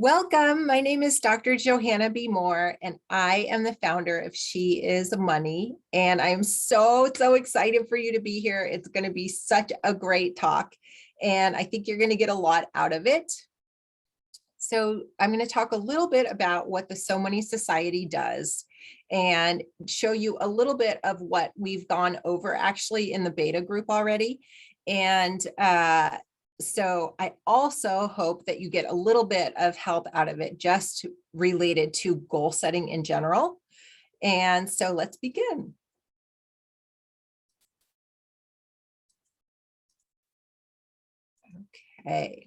Welcome. My name is Dr. Johanna B. Moore, and I am the founder of She Is Money. And I'm so excited for you to be here. It's going to be such a great talk, and I think you're going to get a lot out of it. So I'm going to talk a little bit about what the So Money Society does and show you a little bit of what we've gone over actually in the beta group already. And so I also hope that you get a little bit of help out of it, just related to goal setting in general. And so let's begin. Okay.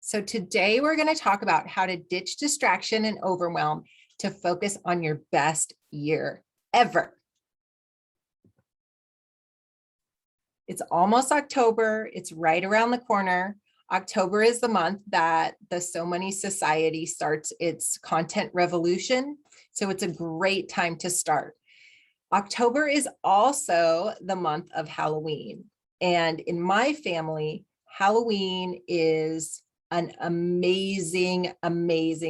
So today we're going to talk about how to ditch distraction and overwhelm to focus on your best year ever. It's almost October. It's right around the corner. October is the month that the So Money Society starts its content revolution. So it's a great time to start. October is also the month of Halloween. And in my family, Halloween is an amazing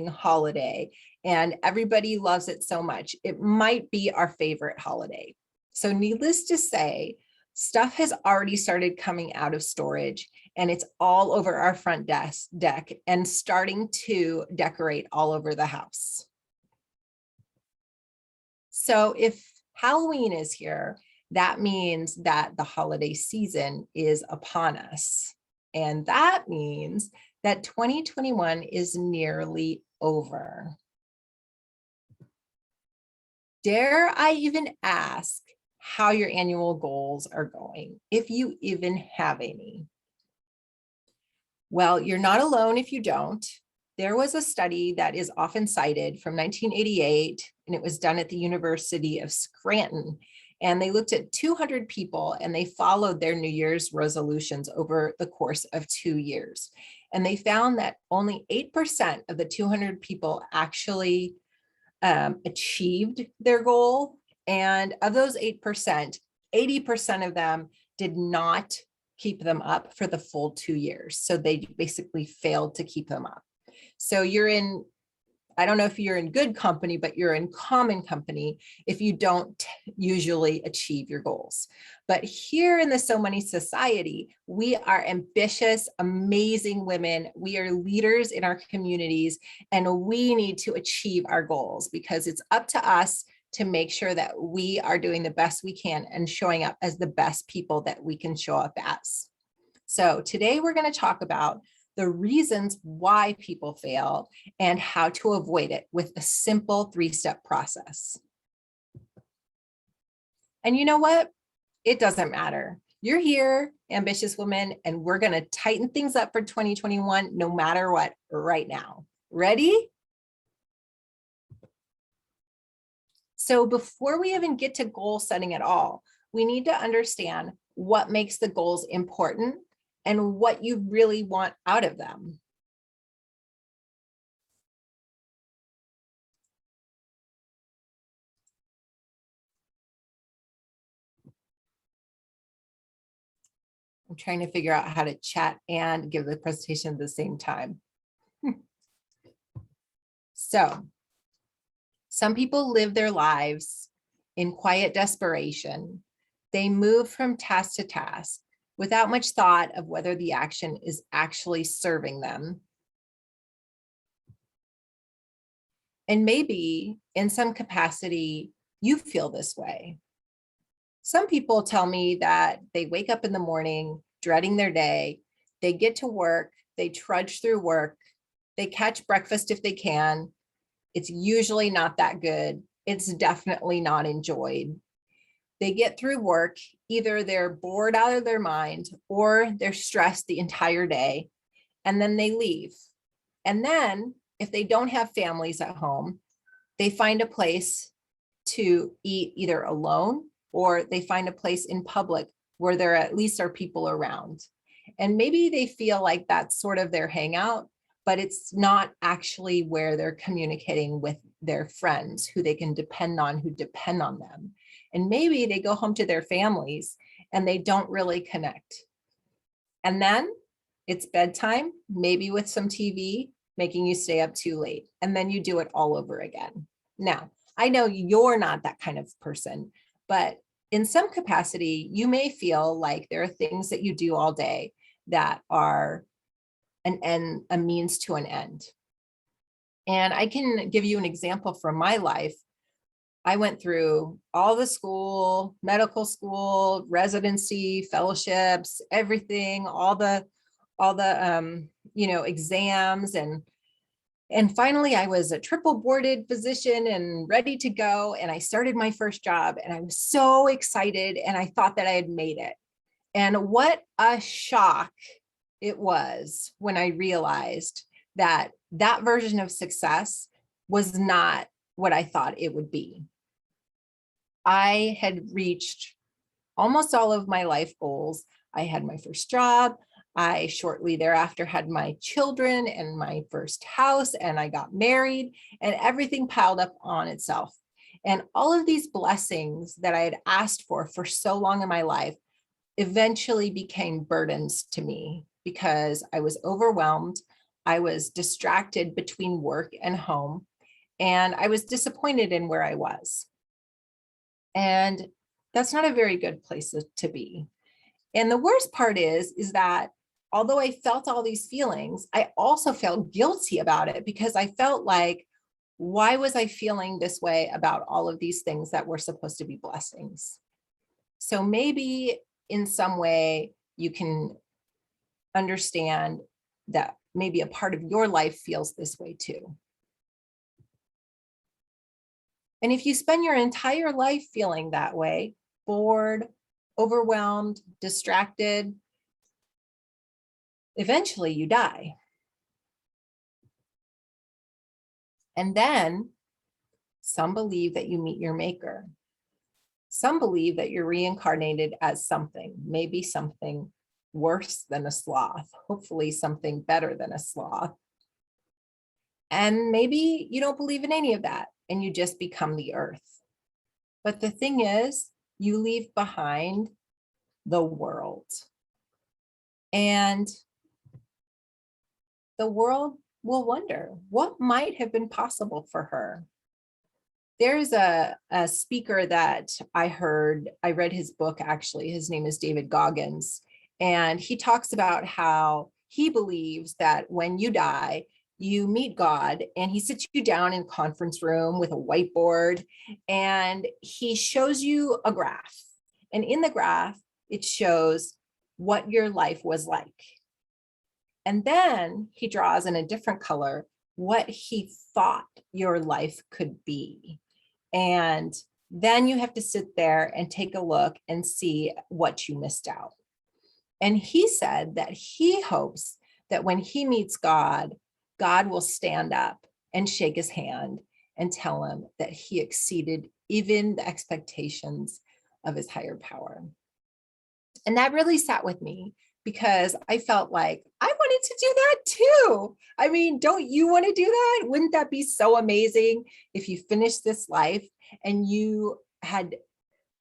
holiday, and everybody loves it so much. It might be our favorite holiday. So needless to say, stuff has already started coming out of storage, and it's all over our front deck and starting to decorate all over the house. So if Halloween is here, that means that the holiday season is upon us. And that means that 2021 is nearly over. Dare I even ask how your annual goals are going, if you even have any? Well, you're not alone if you don't. There was a study that is often cited from 1988, and it was done at the University of Scranton. And they looked at 200 people and they followed their New Year's resolutions over the course of 2 years. And they found that only 8% of the 200 people actually achieved their goal. And of those 8%, 80% of them did not keep them up for the full 2 years. So they basically failed to keep them up. So you're in, I don't know if you're in good company, but you're in common company if you don't usually achieve your goals. But here in the So Money Society, we are ambitious, amazing women. We are leaders in our communities, and we need to achieve our goals because it's up to us to make sure that we are doing the best we can and showing up as the best people that we can show up as. So today we're going to talk about the reasons why people fail and how to avoid it with a simple 3-step process. And you know what? It doesn't matter. You're here, ambitious woman, and we're going to tighten things up for 2021 no matter what right now. Ready? So before we even get to goal setting at all, we need to understand what makes the goals important and what you really want out of them. I'm trying to figure out how to chat and give the presentation at the same time. So, some people live their lives in quiet desperation. They move from task to task without much thought of whether the action is actually serving them. And maybe in some capacity, you feel this way. Some people tell me that they wake up in the morning dreading their day, they get to work, they trudge through work, they catch breakfast if they can. It's usually not that good. It's definitely not enjoyed. They get through work, either they're bored out of their mind or they're stressed the entire day, and then they leave. And then if they don't have families at home, they find a place to eat either alone or they find a place in public where there at least are people around. And maybe they feel like that's sort of their hangout, but it's not actually where they're communicating with their friends who they can depend on, who depend on them. And maybe they go home to their families and they don't really connect. And then it's bedtime, maybe with some TV, making you stay up too late. And then you do it all over again. Now, I know you're not that kind of person, but in some capacity, you may feel like there are things that you do all day that are an end, a means to an end. And I can give you an example from my life. I went through all the school, medical school, residency, fellowships, everything, all the exams, and finally I was a triple boarded physician and ready to go. And I started my first job and I was so excited and I thought that I had made it. And what a shock it was when I realized that that version of success was not what I thought it would be. I had reached almost all of my life goals. I had my first job. I shortly thereafter had my children and my first house, and I got married, and everything piled up on itself. And all of these blessings that I had asked for so long in my life eventually became burdens to me because I was overwhelmed. I was distracted between work and home, and I was disappointed in where I was. And that's not a very good place to be. And the worst part is that although I felt all these feelings, I also felt guilty about it because I felt like, why was I feeling this way about all of these things that were supposed to be blessings? So maybe in some way you can understand that maybe a part of your life feels this way too. And if you spend your entire life feeling that way, bored, overwhelmed, distracted, eventually you die. And then some believe that you meet your maker. Some believe that you're reincarnated as something, maybe something worse than a sloth, hopefully something better than a sloth. And maybe you don't believe in any of that and you just become the earth. But the thing is, you leave behind the world. And the world will wonder what might have been possible for her. There's a speaker that I read his book actually, his name is David Goggins, and he talks about how he believes that when you die, you meet God and he sits you down in a conference room with a whiteboard and he shows you a graph. And in the graph, it shows what your life was like. And then he draws in a different color what he thought your life could be. And then you have to sit there and take a look and see what you missed out. And he said that he hopes that when he meets God, God will stand up and shake his hand and tell him that he exceeded even the expectations of his higher power. And that really sat with me because I felt like I wanted to do that too. I mean, don't you want to do that? Wouldn't that be so amazing if you finished this life and you had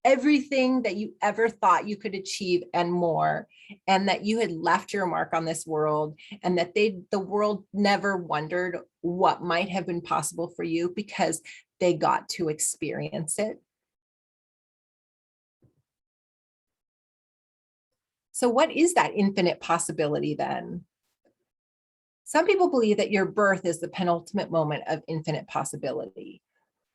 everything that you ever thought you could achieve and more, and that you had left your mark on this world, and that the world never wondered what might have been possible for you because they got to experience it? So what is that infinite possibility then? Some people believe that your birth is the penultimate moment of infinite possibility.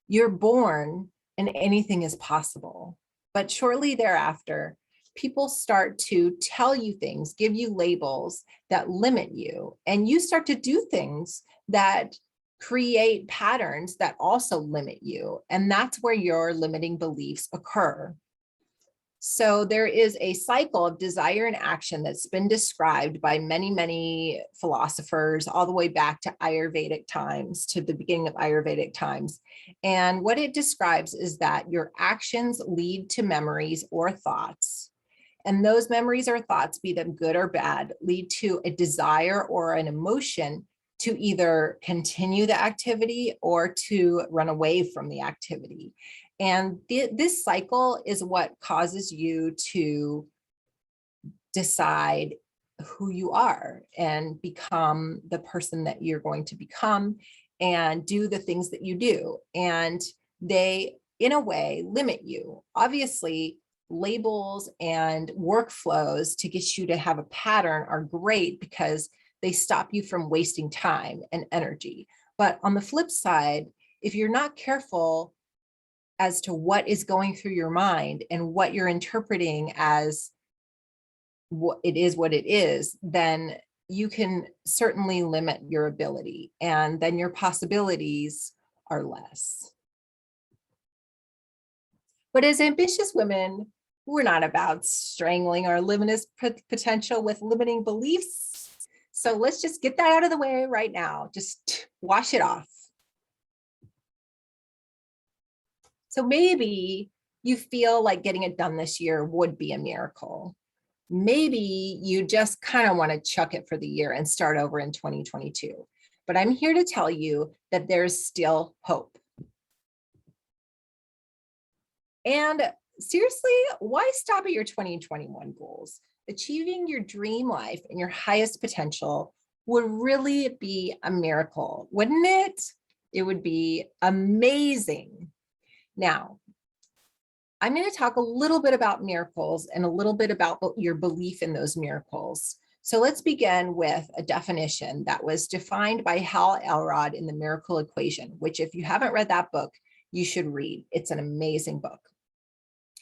You're born and anything is possible. But shortly thereafter, people start to tell you things, give you labels that limit you, and you start to do things that create patterns that also limit you. And that's where your limiting beliefs occur. So there is a cycle of desire and action that's been described by many, many philosophers all the way back to Ayurvedic times, to the beginning of Ayurvedic times. And what it describes is that your actions lead to memories or thoughts. And those memories or thoughts, be them good or bad, lead to a desire or an emotion to either continue the activity or to run away from the activity. And this cycle is what causes you to decide who you are and become the person that you're going to become and do the things that you do. And they, in a way, limit you. Obviously, labels and workflows to get you to have a pattern are great because they stop you from wasting time and energy. But on the flip side, if you're not careful as to what is going through your mind and what you're interpreting as what it is, then you can certainly limit your ability, and then your possibilities are less. But as ambitious women, we're not about strangling our limitless potential with limiting beliefs. So let's just get that out of the way right now. Just wash it off. So maybe you feel like getting it done this year would be a miracle. Maybe you just kind of want to chuck it for the year and start over in 2022. But I'm here to tell you that there's still hope. And seriously, why stop at your 2021 goals? Achieving your dream life and your highest potential would really be a miracle, wouldn't it? It would be amazing. Now, I'm going to talk a little bit about miracles and a little bit about your belief in those miracles. So let's begin with a definition that was defined by Hal Elrod in The Miracle Equation, which if you haven't read that book, you should read. It's an amazing book.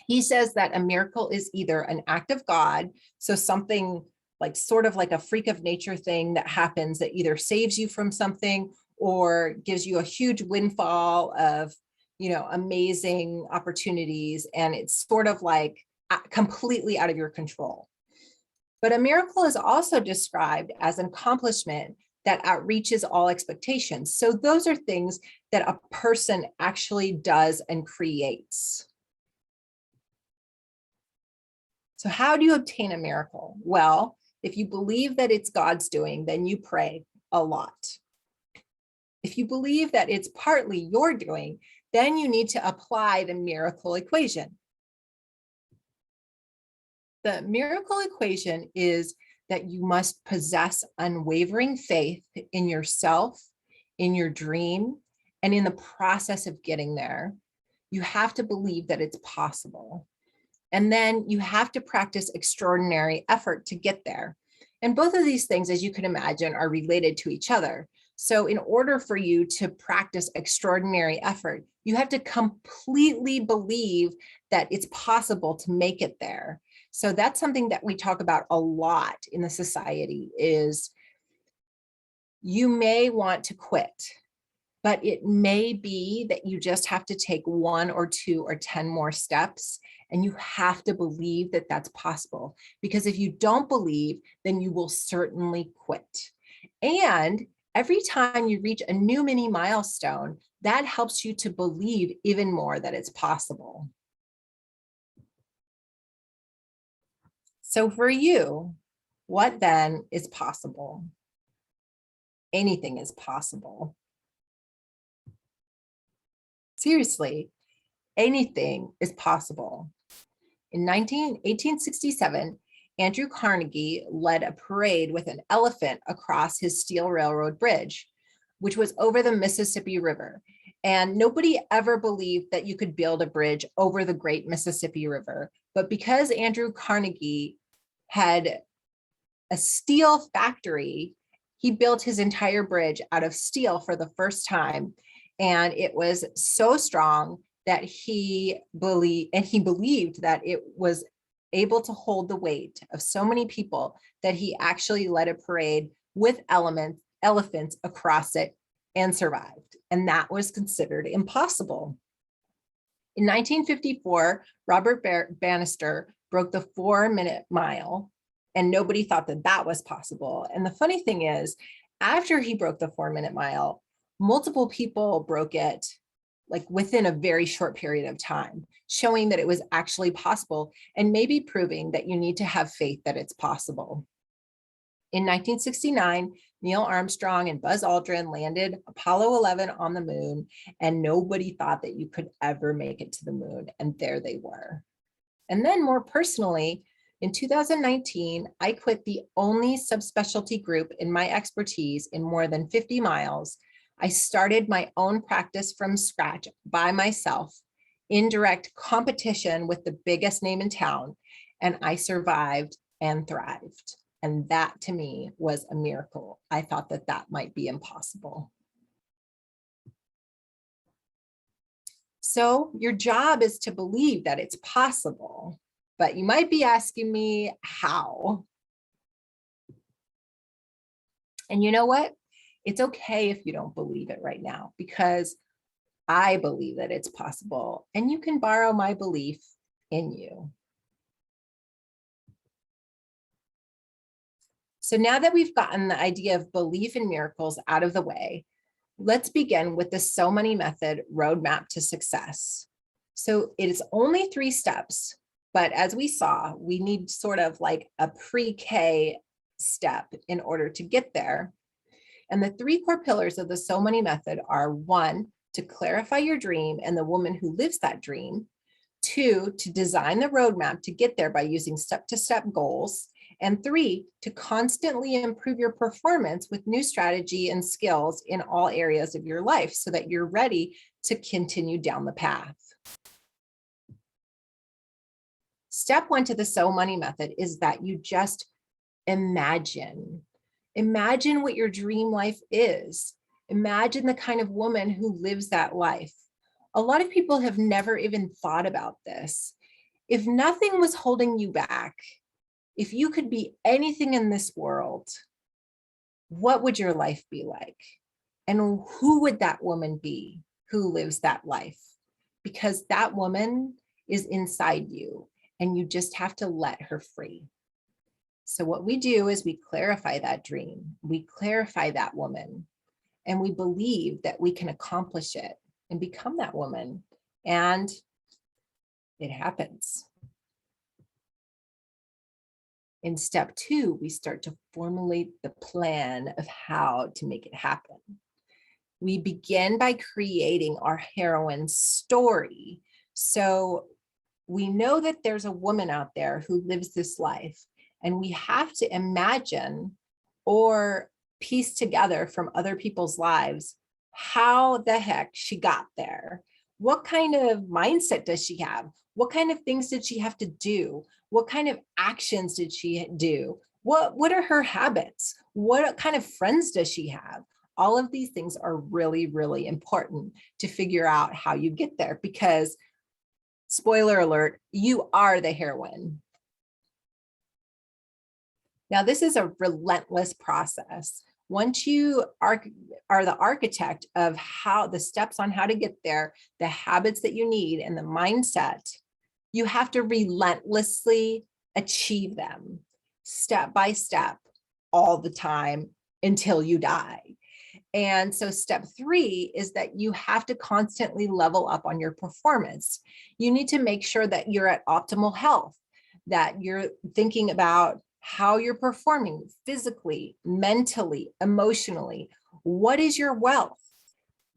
He says that a miracle is either an act of God, so something like sort of like a freak of nature thing that happens that either saves you from something or gives you a huge windfall of amazing opportunities, and it's sort of like completely out of your control. But a miracle is also described as an accomplishment that outreaches all expectations. So those are things that a person actually does and creates. So how do you obtain a miracle? Well, if you believe that it's God's doing, then you pray a lot. If you believe that it's partly your doing, then you need to apply the miracle equation. The miracle equation is that you must possess unwavering faith in yourself, in your dream, and in the process of getting there. You have to believe that it's possible. And then you have to practice extraordinary effort to get there. And both of these things, as you can imagine, are related to each other. So in order for you to practice extraordinary effort, you have to completely believe that it's possible to make it there. So that's something that we talk about a lot in the society is you may want to quit, but it may be that you just have to take 1 or 2 or 10 more steps, and you have to believe that that's possible. Because if you don't believe, then you will certainly quit. And every time you reach a new mini milestone, that helps you to believe even more that it's possible. So for you, what then is possible? Anything is possible. Seriously, anything is possible. In 1867, Andrew Carnegie led a parade with an elephant across his steel railroad bridge, which was over the Mississippi River. And nobody ever believed that you could build a bridge over the great Mississippi River. But because Andrew Carnegie had a steel factory, he built his entire bridge out of steel for the first time. And it was so strong that he believed that it was able to hold the weight of so many people that he actually led a parade with elephants across it and survived. And that was considered impossible. In 1954, Robert Bannister broke the 4-minute mile, and nobody thought that that was possible. And the funny thing is, after he broke the 4-minute mile, multiple people broke it like within a very short period of time, showing that it was actually possible and maybe proving that you need to have faith that it's possible. In 1969, Neil Armstrong and Buzz Aldrin landed Apollo 11 on the moon, and nobody thought that you could ever make it to the moon. And there they were. And then more personally, in 2019, I quit the only subspecialty group in my expertise in more than 50 miles. I started my own practice from scratch by myself, in direct competition with the biggest name in town, and I survived and thrived. And that to me was a miracle. I thought that that might be impossible. So your job is to believe that it's possible, but you might be asking me how. And you know what? It's okay if you don't believe it right now, because I believe that it's possible, and you can borrow my belief in you. So now that we've gotten the idea of belief in miracles out of the way, let's begin with the So Money Method roadmap to success. So it is only 3 steps, but as we saw, we need sort of like a pre-K step in order to get there. And the 3 core pillars of the So Money Method are: 1, to clarify your dream and the woman who lives that dream; 2, to design the roadmap to get there by using step-to-step goals; and 3, to constantly improve your performance with new strategy and skills in all areas of your life so that you're ready to continue down the path. Step 1 to the So Money Method is that you just imagine. Imagine what your dream life is. Imagine the kind of woman who lives that life. A lot of people have never even thought about this. If nothing was holding you back, if you could be anything in this world, what would your life be like? And who would that woman be who lives that life? Because that woman is inside you, and you just have to let her free. So what we do is we clarify that dream, we clarify that woman, and we believe that we can accomplish it and become that woman. And it happens. In step 2, we start to formulate the plan of how to make it happen. We begin by creating our heroine's story. So we know that there's a woman out there who lives this life, and we have to imagine or piece together from other people's lives how the heck she got there. What kind of mindset does she have? What kind of things did she have to do? What kind of actions did she do? What are her habits? What kind of friends does she have? All of these things are really, really important to figure out how you get there, because spoiler alert, you are the heroine. Now, this is a relentless process. Once you are the architect of how the steps on how to get there, the habits that you need, and the mindset, you have to relentlessly achieve them step by step all the time until you die. And so step 3 is that you have to constantly level up on your performance. You need to make sure that you're at optimal health, that you're thinking about how you're performing physically, mentally, emotionally. What is your wealth?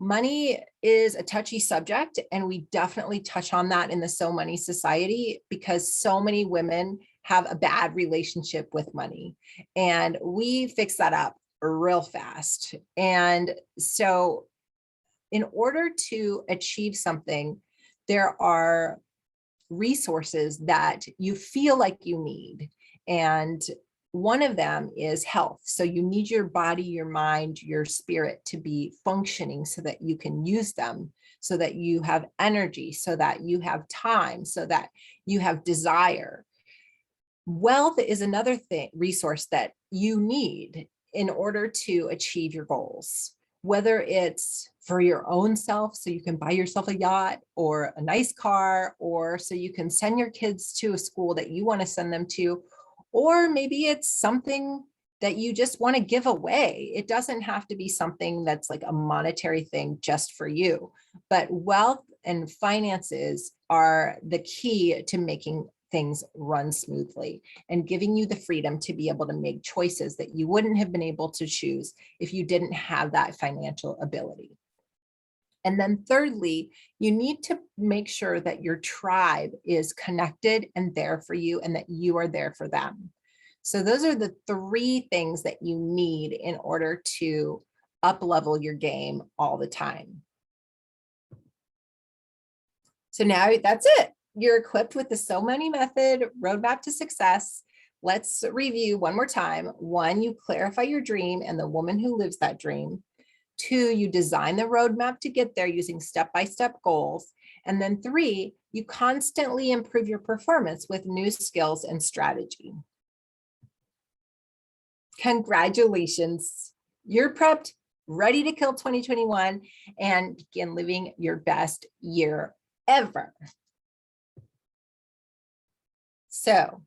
Money is a touchy subject, and we definitely touch on that in the So Money Society, because so many women have a bad relationship with money, and we fix that up real fast. And so in order to achieve something, there are resources that you feel like you need. And one of them is health. So you need your body, your mind, your spirit to be functioning so that you can use them, so that you have energy, so that you have time, so that you have desire. Wealth is another resource that you need in order to achieve your goals, whether it's for your own self, so you can buy yourself a yacht or a nice car, or so you can send your kids to a school that you want to send them to, or maybe it's something that you just want to give away. It doesn't have to be something that's like a monetary thing just for you, but wealth and finances are the key to making things run smoothly and giving you the freedom to be able to make choices that you wouldn't have been able to choose if you didn't have that financial ability. And then thirdly, you need to make sure that your tribe is connected and there for you and that you are there for them. So those are the three things that you need in order to up-level your game all the time. So now that's it. You're equipped with the So Money Method Roadmap to Success. Let's review one more time. 1, you clarify your dream and the woman who lives that dream. 2, you design the roadmap to get there using step-by-step goals. And then 3, you constantly improve your performance with new skills and strategy. Congratulations. You're prepped, ready to kill 2021 and begin living your best year ever. So,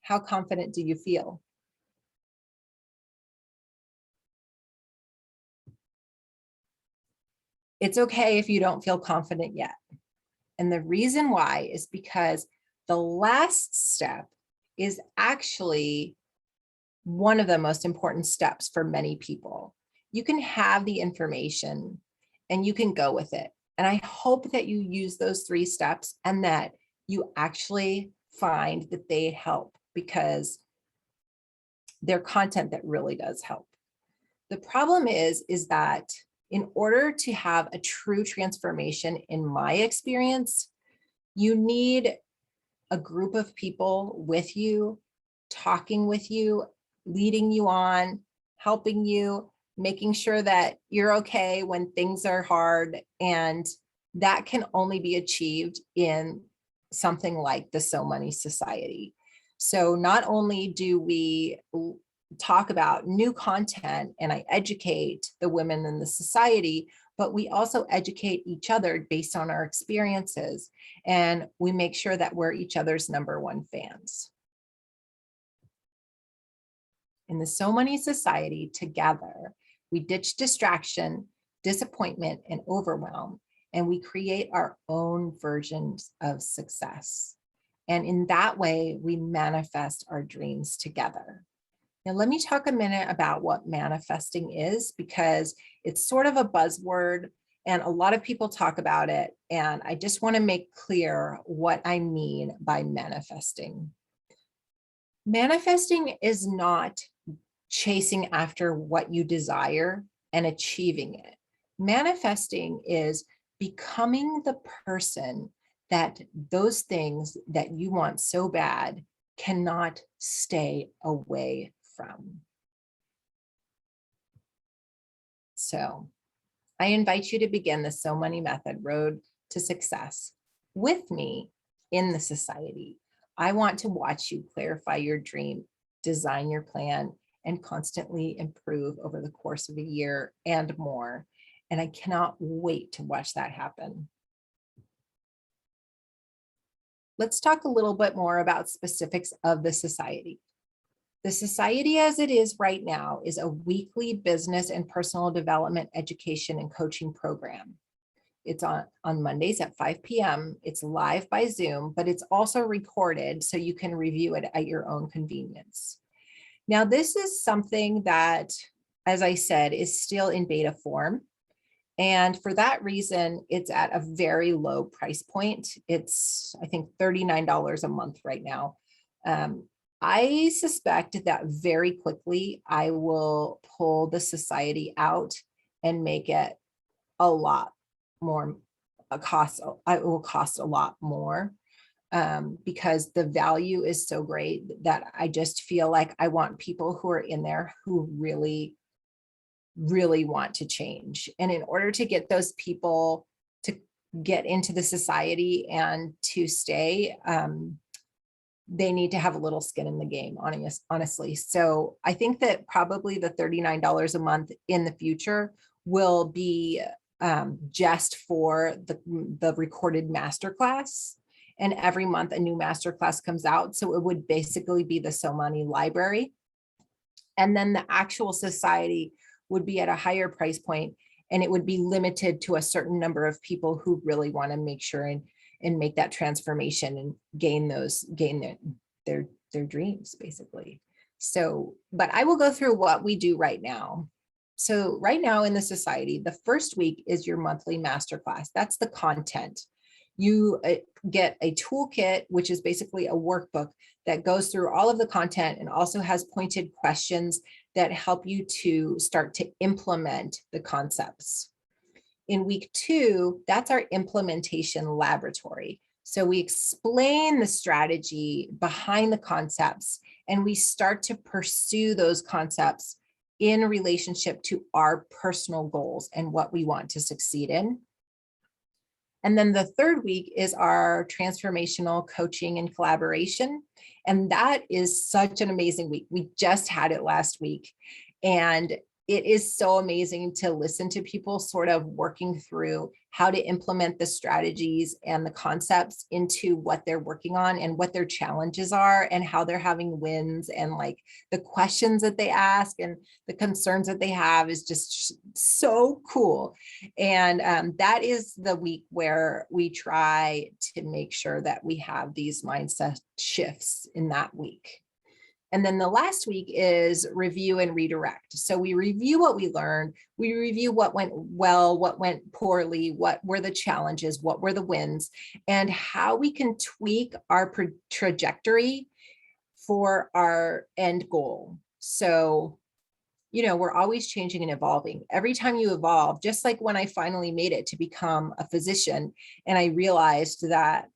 how confident do you feel? It's okay if you don't feel confident yet. And the reason why is because the last step is actually one of the most important steps for many people. You can have the information and you can go with it. And I hope that you use those 3 steps and that you actually find that they help, because they're content that really does help. The problem is that in order to have a true transformation, in my experience, you need a group of people with you, talking with you, leading you on, helping you, making sure that you're okay when things are hard. And that can only be achieved in something like the So Money Society. So not only do we talk about new content and I educate the women in the society, but we also educate each other based on our experiences. And we make sure that we're each other's #1 fans. In the So Money Society, together, we ditch distraction, disappointment, and overwhelm, and we create our own versions of success. And in that way, we manifest our dreams together. Now, let me talk a minute about what manifesting is, because it's sort of a buzzword and a lot of people talk about it. And I just want to make clear what I mean by manifesting. Manifesting is not chasing after what you desire and achieving it. Manifesting is becoming the person that those things that you want so bad cannot stay away from. So I invite you to begin the So Money Method Road to Success with me in the society. I want to watch you clarify your dream, design your plan, and constantly improve over the course of a year and more. And I cannot wait to watch that happen. Let's talk a little bit more about specifics of the society. The society as it is right now is a weekly business and personal development education and coaching program. It's on Mondays at 5 p.m. It's live by Zoom, but it's also recorded so you can review it at your own convenience. Now, this is something that, as I said, is still in beta form. And for that reason, it's at a very low price point. It's, I think, $39 a month right now. I suspect that very quickly I will pull the society out and make it a lot more it will cost a lot more, because the value is so great that I just feel like I want people who are in there who really, really want to change. And in order to get those people to get into the society and to stay, they need to have a little skin in the game, honestly. So I think that probably the $39 a month in the future will be just for the recorded masterclass. And every month a new masterclass comes out. So it would basically be the So Money library. And then the actual society would be at a higher price point, and it would be limited to a certain number of people who really want to make sure and and make that transformation and gain their dreams, basically. So, but I will go through what we do right now. So right now in the society, the first week is your monthly masterclass. That's the content. You get a toolkit, which is basically a workbook that goes through all of the content and also has pointed questions that help you to start to implement the concepts. In week 2, that's our implementation laboratory. So we explain the strategy behind the concepts, and we start to pursue those concepts in relationship to our personal goals and what we want to succeed in. And then the third week is our transformational coaching and collaboration. And that is such an amazing week. We just had it last week. And it is so amazing to listen to people sort of working through how to implement the strategies and the concepts into what they're working on and what their challenges are and how they're having wins, and like the questions that they ask and the concerns that they have is just so cool. And that is the week where we try to make sure that we have these mindset shifts in that week. And then the last week is review and redirect. So we review what we learned, we review what went well, what went poorly, what were the challenges, what were the wins, and how we can tweak our trajectory for our end goal. So, we're always changing and evolving. Every time you evolve, just like when I finally made it to become a physician, and I realized that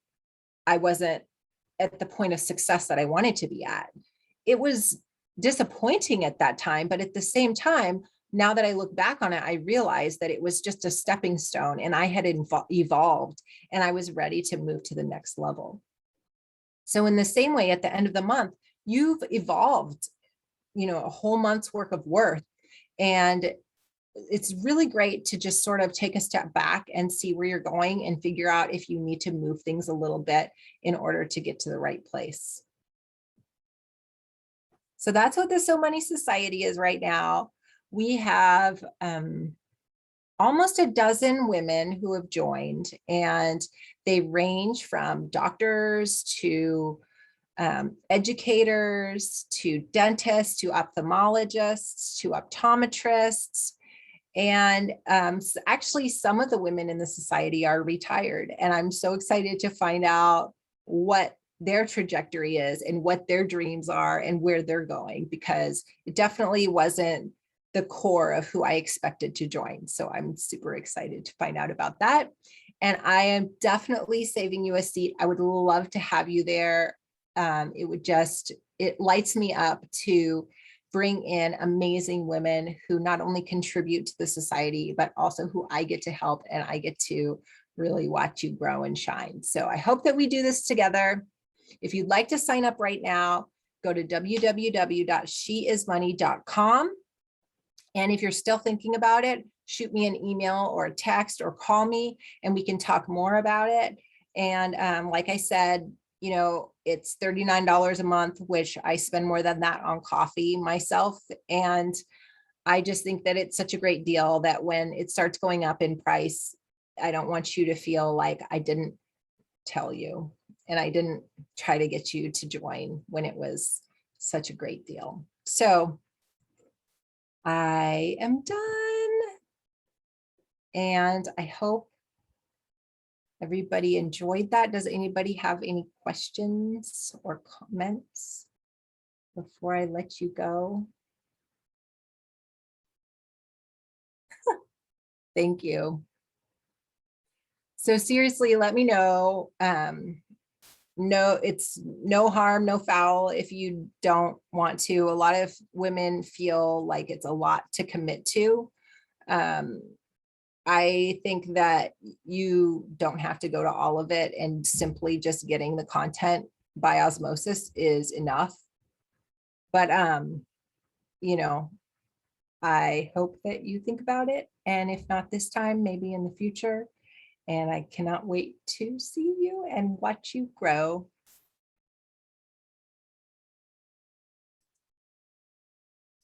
I wasn't at the point of success that I wanted to be at. It was disappointing at that time, but at the same time, now that I look back on it, I realized that it was just a stepping stone, and I had evolved, and I was ready to move to the next level. So in the same way, at the end of the month, you've evolved, a whole month's worth of worth. And it's really great to just sort of take a step back and see where you're going and figure out if you need to move things a little bit in order to get to the right place. So that's what the So Money Society is right now. We have almost a dozen women who have joined, and they range from doctors to educators to dentists to ophthalmologists to optometrists. And actually, some of the women in the society are retired, and I'm so excited to find out what their trajectory is and what their dreams are and where they're going, because it definitely wasn't the core of who I expected to join. So I'm super excited to find out about that. And I am definitely saving you a seat. I would love to have you there. It lights me up to bring in amazing women who not only contribute to the society, but also who I get to help, and I get to really watch you grow and shine. So I hope that we do this together. If you'd like to sign up right now, go to www.sheismoney.com. And if you're still thinking about it, shoot me an email or a text or call me, and we can talk more about it. And like I said, it's $39 a month, which I spend more than that on coffee myself. And I just think that it's such a great deal that when it starts going up in price, I don't want you to feel like I didn't tell you and I didn't try to get you to join when it was such a great deal. So I am done. And I hope everybody enjoyed that. Does anybody have any questions or comments before I let you go? Thank you. So seriously, let me know. No, it's no harm, no foul if you don't want to. A lot of women feel like it's a lot to commit to. I think that you don't have to go to all of it, and simply just getting the content by osmosis is enough. But, I hope that you think about it. And if not this time, maybe in the future. And I cannot wait to see you and watch you grow.